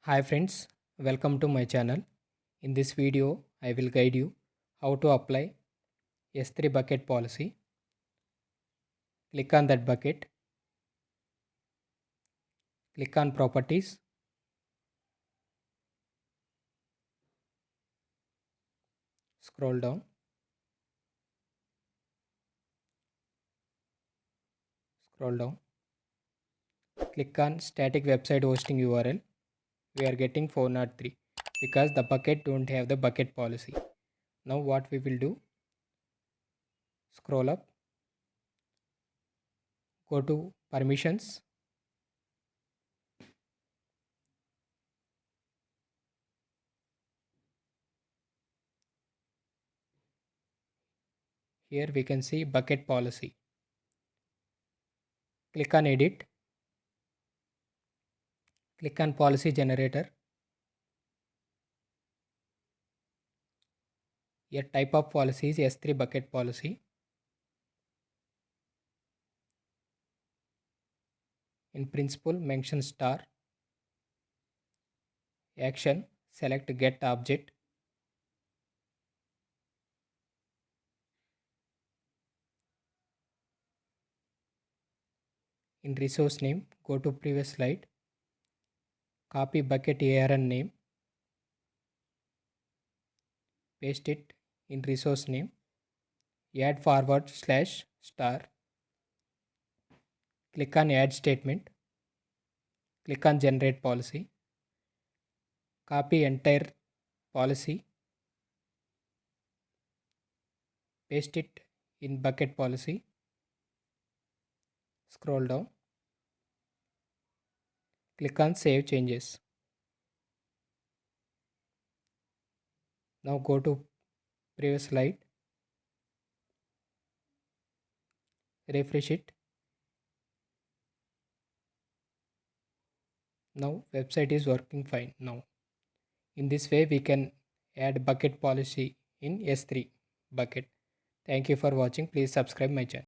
Hi friends, welcome to my channel. In this video, I will guide you how to apply S3 bucket policy. Click on that bucket, click on properties, scroll down, scroll down, click on static website hosting URL. We are getting 403 because the bucket don't have the bucket policy. Now what we will do, scroll up, go to permissions, here we can see bucket policy. Click on edit, click on policy generator. Here type of policy is S3 bucket policy. In principle, mention star. Action, select get object. In resource name, go to previous slide. Copy bucket ARN name. Paste it in resource name. Add forward slash star. Click on add statement. Click on generate policy. Copy entire policy. Paste it in bucket policy. Scroll down. Click on save changes. Now go to previous slide. Refresh it. Now website is working fine now. In this way we can add bucket policy in S3 bucket. Thank you for watching. Please subscribe my channel.